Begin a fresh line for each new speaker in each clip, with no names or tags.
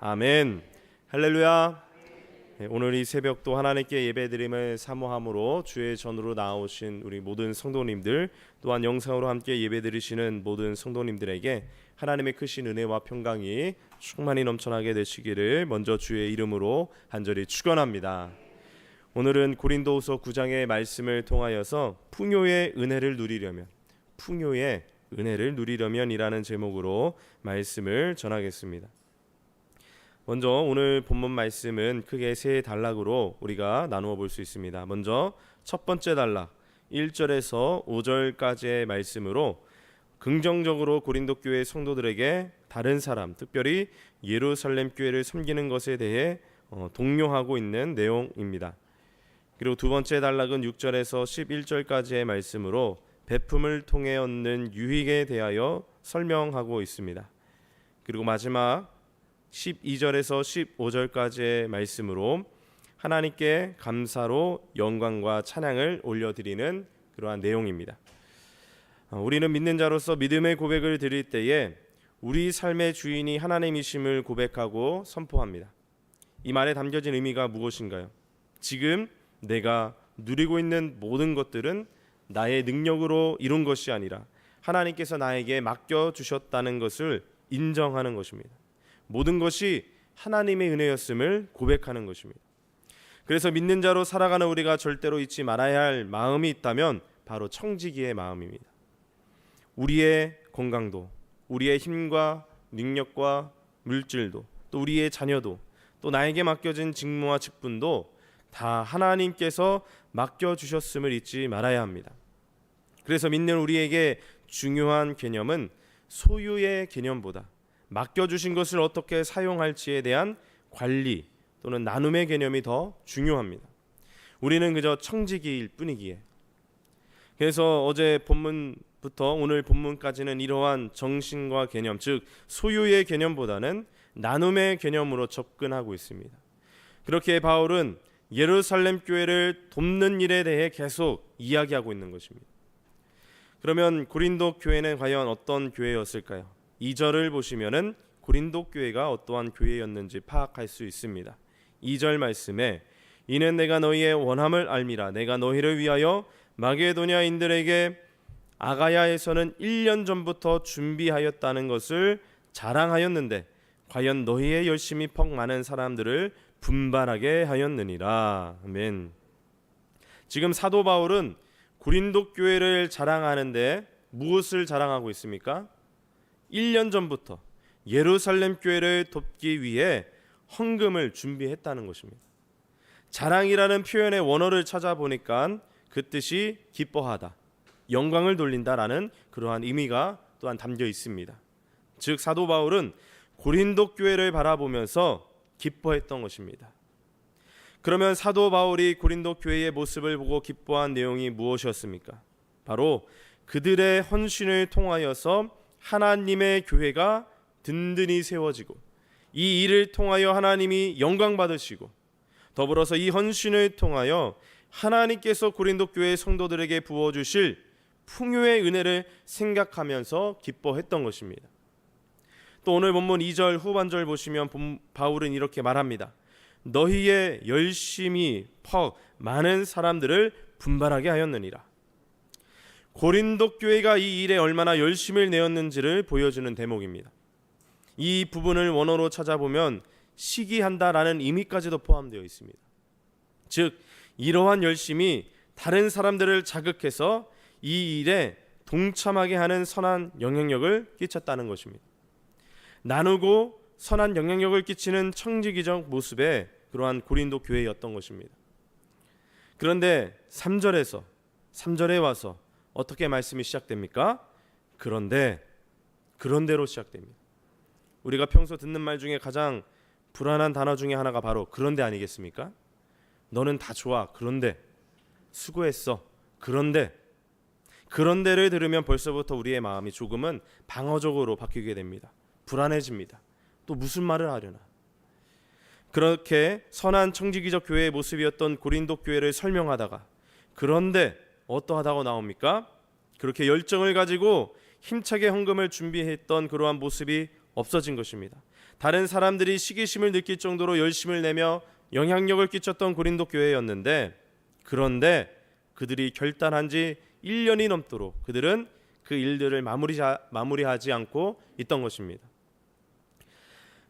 아멘. 할렐루야. 오늘 이 새벽도 하나님께 예배드림을 사모함으로 주의 전으로 나오신 우리 모든 성도님들, 또한 영상으로 함께 예배드리시는 모든 성도님들에게 하나님의 크신 은혜와 평강이 충만히 넘쳐나게 되시기를 먼저 주의 이름으로 간절히 축원합니다. 오늘은 고린도후서 9장의 말씀을 통하여서 풍요의 은혜를 누리려면이라는 제목으로 말씀을 전하겠습니다. 먼저 오늘 본문 말씀은 크게 세 단락으로 우리가 나누어 볼 수 있습니다. 먼저 첫 번째 단락 1절에서 5절까지의 말씀으로 긍정적으로 고린도 교회 성도들에게 다른 사람, 특별히 예루살렘 교회를 섬기는 것에 대해 독려하고 있는 내용입니다. 그리고 두 번째 단락은 6절에서 11절까지의 말씀으로 베품을 통해 얻는 유익에 대하여 설명하고 있습니다. 그리고 마지막 12절에서 15절까지의 말씀으로 하나님께 감사로 영광과 찬양을 올려드리는 그러한 내용입니다. 우리는 믿는 자로서 믿음의 고백을 드릴 때에 우리 삶의 주인이 하나님이심을 고백하고 선포합니다. 이 말에 담겨진 의미가 무엇인가요? 지금 내가 누리고 있는 모든 것들은 나의 능력으로 이룬 것이 아니라 하나님께서 나에게 맡겨주셨다는 것을 인정하는 것입니다. 모든 것이 하나님의 은혜였음을 고백하는 것입니다. 그래서 믿는 자로 살아가는 우리가 절대로 잊지 말아야 할 마음이 있다면 바로 청지기의 마음입니다. 우리의 건강도, 우리의 힘과 능력과 물질도, 또 우리의 자녀도, 또 나에게 맡겨진 직무와 직분도 다 하나님께서 맡겨주셨음을 잊지 말아야 합니다. 그래서 믿는 우리에게 중요한 개념은 소유의 개념보다 맡겨주신 것을 어떻게 사용할지에 대한 관리 또는 나눔의 개념이 더 중요합니다. 우리는 그저 청지기일 뿐이기에. 그래서 어제 본문부터 오늘 본문까지는 이러한 정신과 개념, 즉 소유의 개념보다는 나눔의 개념으로 접근하고 있습니다. 그렇게 바울은 예루살렘 교회를 돕는 일에 대해 계속 이야기하고 있는 것입니다. 그러면 고린도 교회는 과연 어떤 교회였을까요? 2절을 보시면은 고린도 교회가 어떠한 교회였는지 파악할 수 있습니다. 2절 말씀에 이는 내가 너희의 원함을 알미라 내가 너희를 위하여 마게도냐인들에게 아가야에서는 1년 전부터 준비하였다는 것을 자랑하였는데 과연 너희의 열심이 퍽 많은 사람들을 분발하게 하였느니라. 아멘. 지금 사도 바울은 고린도 교회를 자랑하는데 무엇을 자랑하고 있습니까? 1년 전부터 예루살렘 교회를 돕기 위해 헌금을 준비했다는 것입니다. 자랑이라는 표현의 원어를 찾아보니까 그 뜻이 기뻐하다, 영광을 돌린다라는 그러한 의미가 또한 담겨 있습니다. 즉 사도 바울은 고린도 교회를 바라보면서 기뻐했던 것입니다. 그러면 사도 바울이 고린도 교회의 모습을 보고 기뻐한 내용이 무엇이었습니까? 바로 그들의 헌신을 통하여서 하나님의 교회가 든든히 세워지고 이 일을 통하여 하나님이 영광 받으시고 더불어서 이 헌신을 통하여 하나님께서 고린도 교회 성도들에게 부어주실 풍요의 은혜를 생각하면서 기뻐했던 것입니다. 또 오늘 본문 2절 후반절 보시면 바울은 이렇게 말합니다. 너희의 열심이 퍽 많은 사람들을 분발하게 하였느니라. 고린도 교회가 이 일에 얼마나 열심을 내었는지를 보여주는 대목입니다. 이 부분을 원어로 찾아보면 시기한다라는 의미까지도 포함되어 있습니다. 즉 이러한 열심이 다른 사람들을 자극해서 이 일에 동참하게 하는 선한 영향력을 끼쳤다는 것입니다. 나누고 선한 영향력을 끼치는 청지기적 모습의 그러한 고린도 교회였던 것입니다. 그런데 3절에 와서 어떻게 말씀이 시작됩니까? 그런데로 시작됩니다. 우리가 평소 듣는 말 중에 가장 불안한 단어 중에 하나가 바로 그런데 아니겠습니까? 너는 다 좋아. 그런데 수고했어. 그런데를 들으면 벌써부터 우리의 마음이 조금은 방어적으로 바뀌게 됩니다. 불안해집니다. 또 무슨 말을 하려나? 그렇게 선한 청지기적 교회의 모습이었던 고린도 교회를 설명하다가 그런데 어떠하다고 나옵니까? 그렇게 열정을 가지고 힘차게 헌금을 준비했던 그러한 모습이 없어진 것입니다. 다른 사람들이 시기심을 느낄 정도로 열심을 내며 영향력을 끼쳤던 고린도 교회였는데, 그런데 그들이 결단한 지 1년이 넘도록 그들은 그 일들을 마무리하지 않고 있던 것입니다.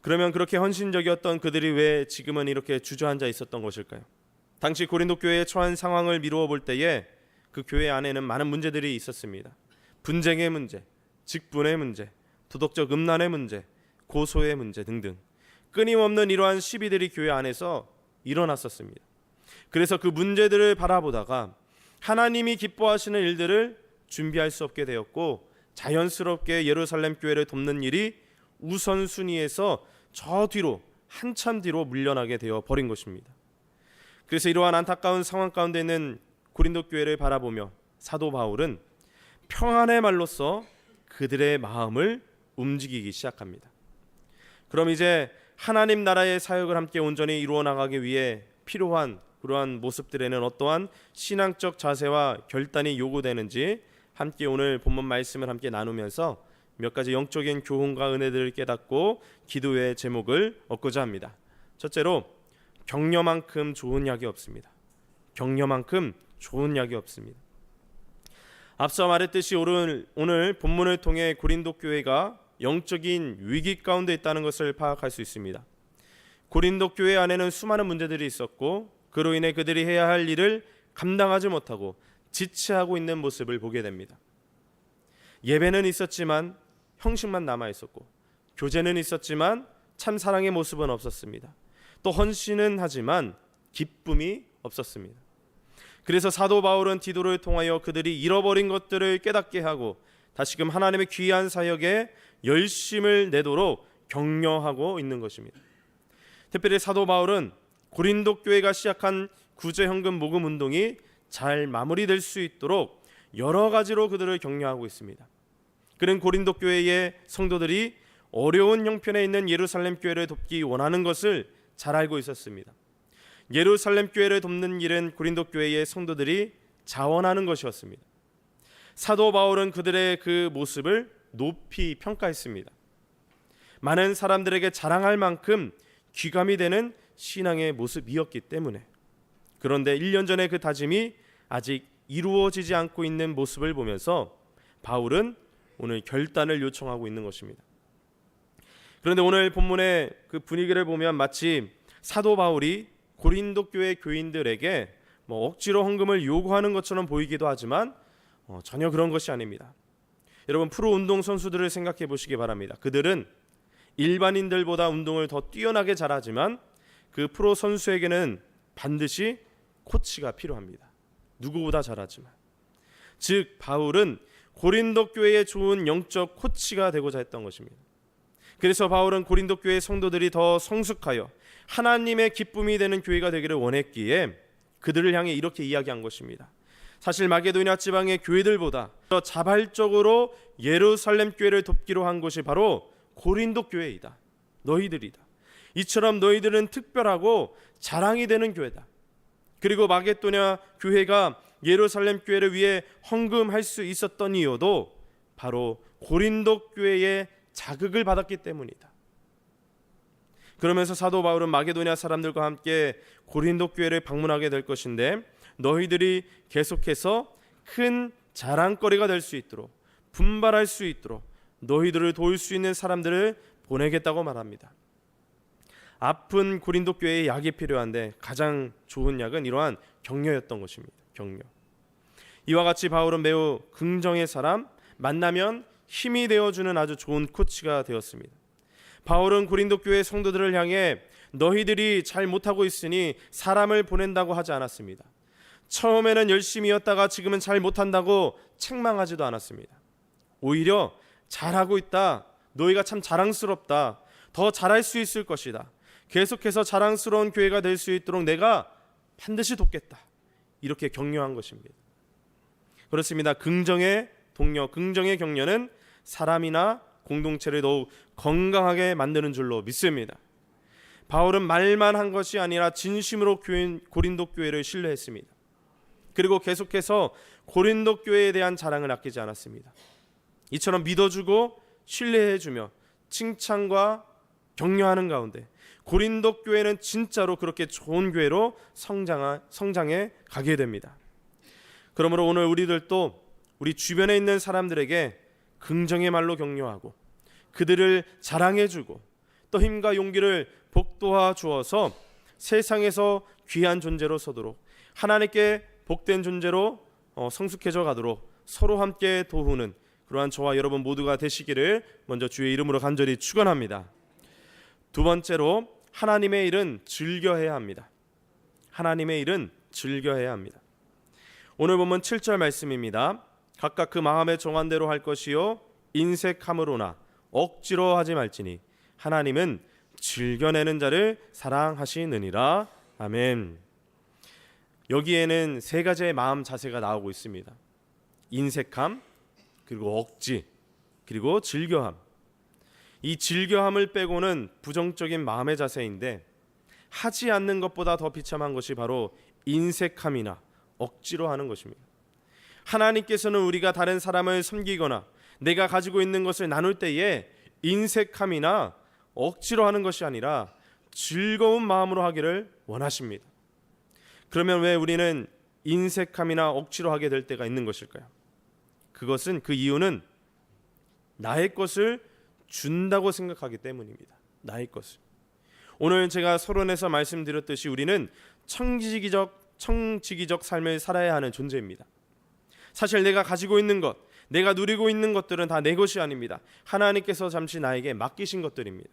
그러면 그렇게 헌신적이었던 그들이 왜 지금은 이렇게 주저앉아 있었던 것일까요? 당시 고린도 교회에 처한 상황을 미루어 볼 때에 그 교회 안에는 많은 문제들이 있었습니다. 분쟁의 문제, 직분의 문제, 도덕적 음란의 문제, 고소의 문제 등등 끊임없는 이러한 시비들이 교회 안에서 일어났었습니다. 그래서 그 문제들을 바라보다가 하나님이 기뻐하시는 일들을 준비할 수 없게 되었고, 자연스럽게 예루살렘 교회를 돕는 일이 우선순위에서 저 뒤로, 한참 뒤로 물러나게 되어 버린 것입니다. 그래서 이러한 안타까운 상황 가운데 있는 고린도 교회를 바라보며 사도 바울은 평안의 말로써 그들의 마음을 움직이기 시작합니다. 그럼 이제 하나님 나라의 사역을 함께 온전히 이루어 나가기 위해 필요한 그러한 모습들에는 어떠한 신앙적 자세와 결단이 요구되는지 함께 오늘 본문 말씀을 함께 나누면서 몇 가지 영적인 교훈과 은혜들을 깨닫고 기도의 제목을 얻고자 합니다. 첫째로, 격려만큼 좋은 약이 없습니다. 격려만큼 좋은 약이 없습니다. 앞서 말했듯이 오늘 본문을 통해 고린도 교회가 영적인 위기 가운데 있다는 것을 파악할 수 있습니다. 고린도 교회 안에는 수많은 문제들이 있었고, 그로 인해 그들이 해야 할 일을 감당하지 못하고 지체하고 있는 모습을 보게 됩니다. 예배는 있었지만 형식만 남아 있었고, 교제는 있었지만 참 사랑의 모습은 없었습니다. 또 헌신은 하지만 기쁨이 없었습니다. 그래서 사도 바울은 디도를 통하여 그들이 잃어버린 것들을 깨닫게 하고 다시금 하나님의 귀한 사역에 열심을 내도록 격려하고 있는 것입니다. 특별히 사도 바울은 고린도 교회가 시작한 구제헌금 모금 운동이 잘 마무리될 수 있도록 여러 가지로 그들을 격려하고 있습니다. 그는 고린도 교회의 성도들이 어려운 형편에 있는 예루살렘 교회를 돕기 원하는 것을 잘 알고 있었습니다. 예루살렘 교회를 돕는 일은 고린도 교회의 성도들이 자원하는 것이었습니다. 사도 바울은 그들의 그 모습을 높이 평가했습니다. 많은 사람들에게 자랑할 만큼 귀감이 되는 신앙의 모습이었기 때문에. 그런데 1년 전에 그 다짐이 아직 이루어지지 않고 있는 모습을 보면서 바울은 오늘 결단을 요청하고 있는 것입니다. 그런데 오늘 본문의 그 분위기를 보면 마치 사도 바울이 고린도 교회 교인들에게 억지로 헌금을 요구하는 것처럼 보이기도 하지만 전혀 그런 것이 아닙니다. 여러분, 프로 운동 선수들을 생각해 보시기 바랍니다. 그들은 일반인들보다 운동을 더 뛰어나게 잘하지만 그 프로 선수에게는 반드시 코치가 필요합니다. 누구보다 잘하지만. 즉 바울은 고린도 교회의 좋은 영적 코치가 되고자 했던 것입니다. 그래서 바울은 고린도 교회 성도들이 더 성숙하여 하나님의 기쁨이 되는 교회가 되기를 원했기에 그들을 향해 이렇게 이야기한 것입니다. 사실 마게도니아 지방의 교회들보다 더 자발적으로 예루살렘 교회를 돕기로 한 것이 바로 고린도 교회이다. 너희들이다. 이처럼 너희들은 특별하고 자랑이 되는 교회다. 그리고 마게도니아 교회가 예루살렘 교회를 위해 헌금할 수 있었던 이유도 바로 고린도 교회의 자극을 받았기 때문이다. 그러면서 사도 바울은 마게도니아 사람들과 함께 고린도 교회를 방문하게 될 것인데, 너희들이 계속해서 큰 자랑거리가 될 수 있도록, 분발할 수 있도록 너희들을 도울 수 있는 사람들을 보내겠다고 말합니다. 아픈 고린도 교회에 약이 필요한데 가장 좋은 약은 이러한 격려였던 것입니다. 격려. 이와 같이 바울은 매우 긍정의 사람, 만나면 힘이 되어주는 아주 좋은 코치가 되었습니다. 바울은 고린도 교회 성도들을 향해 너희들이 잘 못하고 있으니 사람을 보낸다고 하지 않았습니다. 처음에는 열심히 했다가 지금은 잘 못한다고 책망하지도 않았습니다. 오히려 잘하고 있다, 너희가 참 자랑스럽다, 더 잘할 수 있을 것이다, 계속해서 자랑스러운 교회가 될 수 있도록 내가 반드시 돕겠다, 이렇게 격려한 것입니다. 그렇습니다. 긍정의 동료, 긍정의 격려는 사람이나 공동체를 더욱 건강하게 만드는 줄로 믿습니다. 바울은 말만 한 것이 아니라 진심으로 고린도 교회를 신뢰했습니다. 그리고 계속해서 고린도 교회에 대한 자랑을 아끼지 않았습니다. 이처럼 믿어주고 신뢰해주며 칭찬과 격려하는 가운데 고린도 교회는 진짜로 그렇게 좋은 교회로 성장해 가게 됩니다. 그러므로 오늘 우리들도 우리 주변에 있는 사람들에게 긍정의 말로 격려하고 그들을 자랑해주고 또 힘과 용기를 복돋아 주어서 세상에서 귀한 존재로 서도록 하나님께 복된 존재로 성숙해져 가도록 서로 함께 도우는 그러한 저와 여러분 모두가 되시기를 먼저 주의 이름으로 간절히 축원합니다. 두 번째로 하나님의 일은 즐겨해야 합니다. 하나님의 일은 즐겨해야 합니다. 오늘 본문 7절 말씀입니다. 각각 그 마음에 정한 대로 할 것이요 인색함으로나 억지로 하지 말지니 하나님은 즐겨내는 자를 사랑하시느니라. 아멘. 여기에는 세 가지의 마음 자세가 나오고 있습니다. 인색함, 그리고 억지, 그리고 즐겨함. 이 즐겨함을 빼고는 부정적인 마음의 자세인데 하지 않는 것보다 더 비참한 것이 바로 인색함이나 억지로 하는 것입니다. 하나님께서는 우리가 다른 사람을 섬기거나 내가 가지고 있는 것을 나눌 때에 인색함이나 억지로 하는 것이 아니라 즐거운 마음으로 하기를 원하십니다. 그러면 왜 우리는 인색함이나 억지로 하게 될 때가 있는 것일까요? 그 이유는 나의 것을 준다고 생각하기 때문입니다. 나의 것을. 오늘 제가 서론에서 말씀드렸듯이 우리는 청지기적 삶을 살아야 하는 존재입니다. 사실 내가 가지고 있는 것, 내가 누리고 있는 것들은 다 내 것이 아닙니다. 하나님께서 잠시 나에게 맡기신 것들입니다.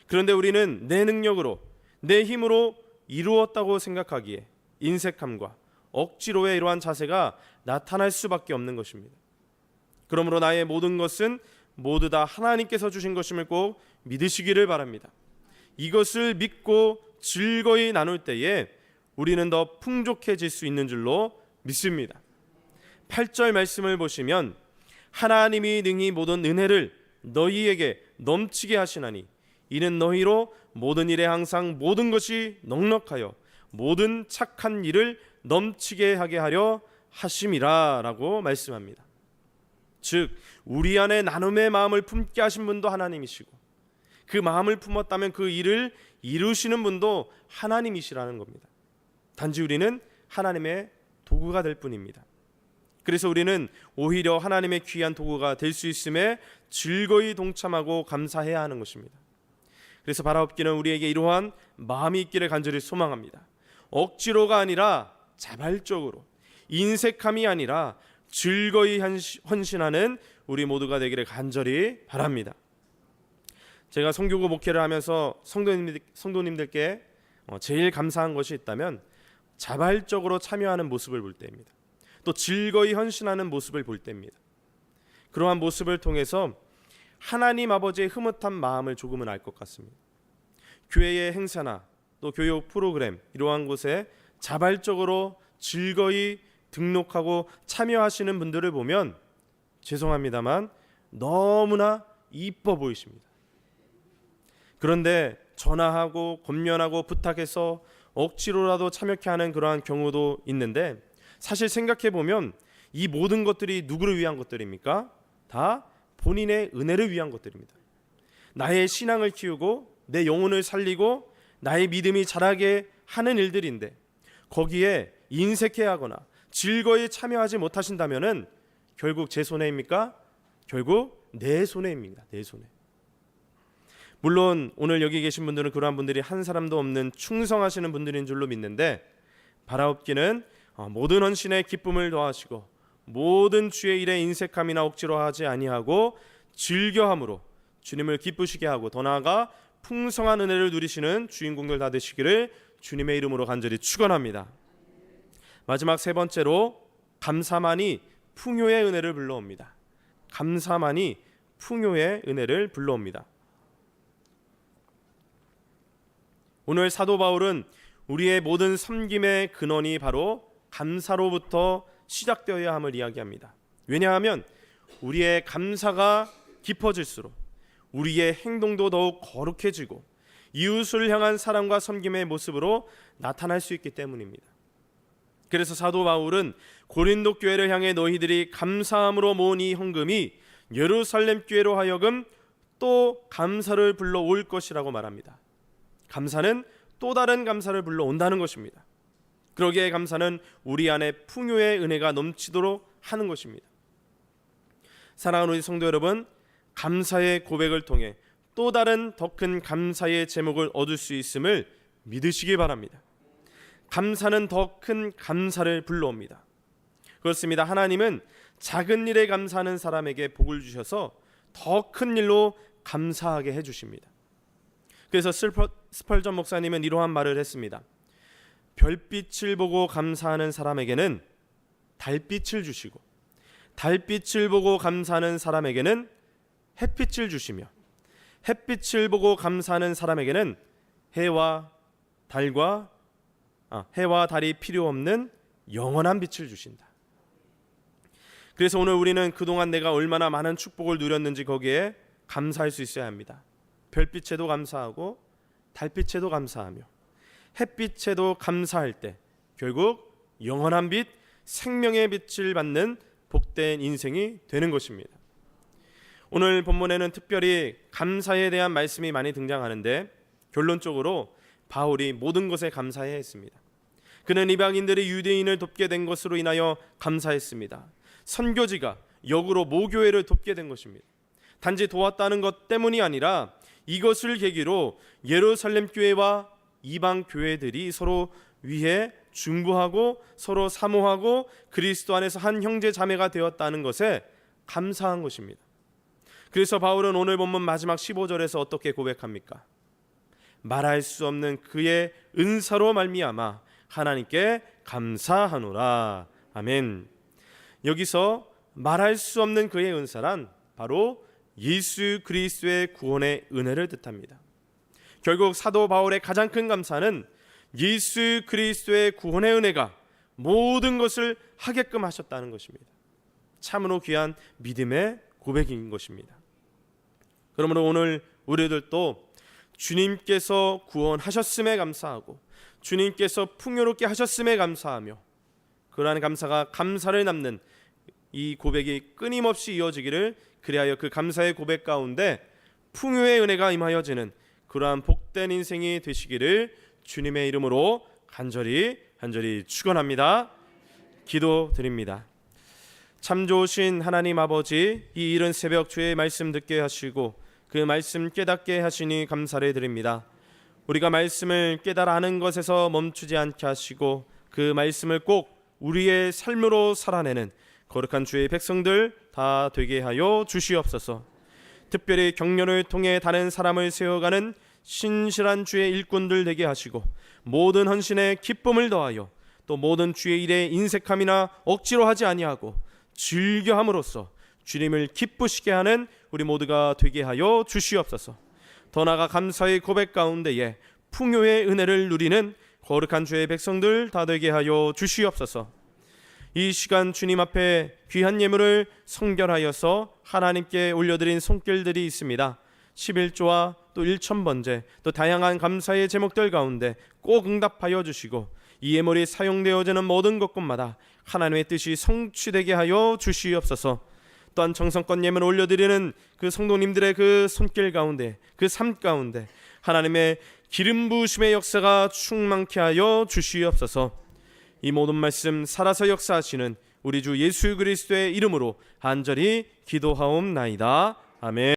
그런데 우리는 내 능력으로, 내 힘으로 이루었다고 생각하기에 인색함과 억지로의 이러한 자세가 나타날 수밖에 없는 것입니다. 그러므로 나의 모든 것은 모두 다 하나님께서 주신 것임을 꼭 믿으시기를 바랍니다. 이것을 믿고 즐거이 나눌 때에 우리는 더 풍족해질 수 있는 줄로 믿습니다. 8절 말씀을 보시면 하나님이 능히 모든 은혜를 너희에게 넘치게 하시나니 이는 너희로 모든 일에 항상 모든 것이 넉넉하여 모든 착한 일을 넘치게 하게 하려 하심이라 라고 말씀합니다. 즉 우리 안에 나눔의 마음을 품게 하신 분도 하나님이시고 그 마음을 품었다면 그 일을 이루시는 분도 하나님이시라는 겁니다. 단지 우리는 하나님의 도구가 될 뿐입니다. 그래서 우리는 오히려 하나님의 귀한 도구가 될 수 있음에 즐거이 동참하고 감사해야 하는 것입니다. 그래서 바라옵기는 우리에게 이러한 마음이 있기를 간절히 소망합니다. 억지로가 아니라 자발적으로, 인색함이 아니라 즐거이 헌신하는 우리 모두가 되기를 간절히 바랍니다. 제가 선교구 목회를 하면서 성도님들께 제일 감사한 것이 있다면 자발적으로 참여하는 모습을 볼 때입니다. 또 즐거이 헌신하는 모습을 볼 때입니다. 그러한 모습을 통해서 하나님 아버지의 흐뭇한 마음을 조금은 알 것 같습니다. 교회의 행사나 또 교육 프로그램 이러한 곳에 자발적으로 즐거이 등록하고 참여하시는 분들을 보면 죄송합니다만 너무나 이뻐 보이십니다. 그런데 전화하고 권면하고 부탁해서 억지로라도 참여케 하는 그러한 경우도 있는데 사실 생각해 보면 이 모든 것들이 누구를 위한 것들입니까? 다 본인의 은혜를 위한 것들입니다. 나의 신앙을 키우고 내 영혼을 살리고 나의 믿음이 자라게 하는 일들인데 거기에 인색해하거나 즐거이 참여하지 못하신다면은 결국 제 손해입니까? 결국 내 손해입니다. 내 손해. 물론 오늘 여기 계신 분들은 그러한 분들이 한 사람도 없는 충성하시는 분들인 줄로 믿는데 바라옵기는 모든 헌신에 기쁨을 더하시고 모든 주의 일에 인색함이나 억지로 하지 아니하고 즐겨함으로 주님을 기쁘시게 하고 더 나아가 풍성한 은혜를 누리시는 주인공들 다 되시기를 주님의 이름으로 간절히 축원합니다. 마지막 세 번째로 감사만이 풍요의 은혜를 불러옵니다. 감사만이 풍요의 은혜를 불러옵니다. 오늘 사도 바울은 우리의 모든 섬김의 근원이 바로 감사로부터 시작되어야 함을 이야기합니다. 왜냐하면 우리의 감사가 깊어질수록 우리의 행동도 더욱 거룩해지고 이웃을 향한 사랑과 섬김의 모습으로 나타날 수 있기 때문입니다. 그래서 사도 바울은 고린도 교회를 향해 너희들이 감사함으로 모은 이 헌금이 예루살렘 교회로 하여금 또 감사를 불러올 것이라고 말합니다. 감사는 또 다른 감사를 불러온다는 것입니다. 그러기에 감사는 우리 안에 풍요의 은혜가 넘치도록 하는 것입니다. 사랑하는 우리 성도 여러분, 감사의 고백을 통해 또 다른 더 큰 감사의 제목을 얻을 수 있음을 믿으시기 바랍니다. 감사는 더 큰 감사를 불러옵니다. 그렇습니다. 하나님은 작은 일에 감사하는 사람에게 복을 주셔서 더 큰 일로 감사하게 해주십니다. 그래서 스펄전 목사님은 이러한 말을 했습니다. 별빛을 보고 감사하는 사람에게는 달빛을 주시고, 달빛을 보고 감사하는 사람에게는 햇빛을 주시며, 햇빛을 보고 감사하는 사람에게는 해와 달이 필요 없는 영원한 빛을 주신다. 그래서 오늘 우리는 그동안 내가 얼마나 많은 축복을 누렸는지 거기에 감사할 수 있어야 합니다. 별빛에도 감사하고 달빛에도 감사하며 햇빛에도 감사할 때 결국 영원한 빛, 생명의 빛을 받는 복된 인생이 되는 것입니다. 오늘 본문에는 특별히 감사에 대한 말씀이 많이 등장하는데 결론적으로 바울이 모든 것에 감사해야 했습니다. 그는 이방인들이 유대인을 돕게 된 것으로 인하여 감사했습니다. 선교지가 역으로 모교회를 돕게 된 것입니다. 단지 도왔다는 것 때문이 아니라 이것을 계기로 예루살렘 교회와 이방 교회들이 서로 위해 중보하고 서로 사모하고 그리스도 안에서 한 형제 자매가 되었다는 것에 감사한 것입니다. 그래서 바울은 오늘 본문 마지막 15절에서 어떻게 고백합니까? 말할 수 없는 그의 은사로 말미암아 하나님께 감사하노라. 아멘. 여기서 말할 수 없는 그의 은사란 바로 예수 그리스도의 구원의 은혜를 뜻합니다. 결국 사도 바울의 가장 큰 감사는 예수 그리스도의 구원의 은혜가 모든 것을 하게끔 하셨다는 것입니다. 참으로 귀한 믿음의 고백인 것입니다. 그러므로 오늘 우리들도 주님께서 구원하셨음에 감사하고 주님께서 풍요롭게 하셨음에 감사하며 그러한 감사가 감사를 남는 이 고백이 끊임없이 이어지기를, 그리하여 그 감사의 고백 가운데 풍요의 은혜가 임하여지는 그러한 복된 인생이 되시기를 주님의 이름으로 간절히 축원합니다. 기도드립니다. 참 좋으신 하나님 아버지, 이 이른 새벽 주의 말씀 듣게 하시고 그 말씀 깨닫게 하시니 감사를 드립니다. 우리가 말씀을 깨달아 아는 것에서 멈추지 않게 하시고 그 말씀을 꼭 우리의 삶으로 살아내는 거룩한 주의 백성들 다 되게 하여 주시옵소서. 특별히 격려를 통해 다른 사람을 세워가는 신실한 주의 일꾼들 되게 하시고 모든 헌신에 기쁨을 더하여 또 모든 주의 일에 인색함이나 억지로 하지 아니하고 즐겨함으로써 주님을 기쁘시게 하는 우리 모두가 되게 하여 주시옵소서. 더 나아가 감사의 고백 가운데에 풍요의 은혜를 누리는 거룩한 주의 백성들 다 되게 하여 주시옵소서. 이 시간 주님 앞에 귀한 예물을 성결하여서 하나님께 올려드린 손길들이 있습니다. 11조와 또 1,000번째 또 다양한 감사의 제목들 가운데 꼭 응답하여 주시고 이 예물이 사용되어지는 모든 곳곳마다 하나님의 뜻이 성취되게 하여 주시옵소서. 또한 정성껏 예물을 올려드리는 그 성도님들의 그 손길 가운데, 그 삶 가운데 하나님의 기름 부으심의 역사가 충만케 하여 주시옵소서. 이 모든 말씀 살아서 역사하시는 우리 주 예수 그리스도의 이름으로 간절히 기도하옵나이다. 아멘.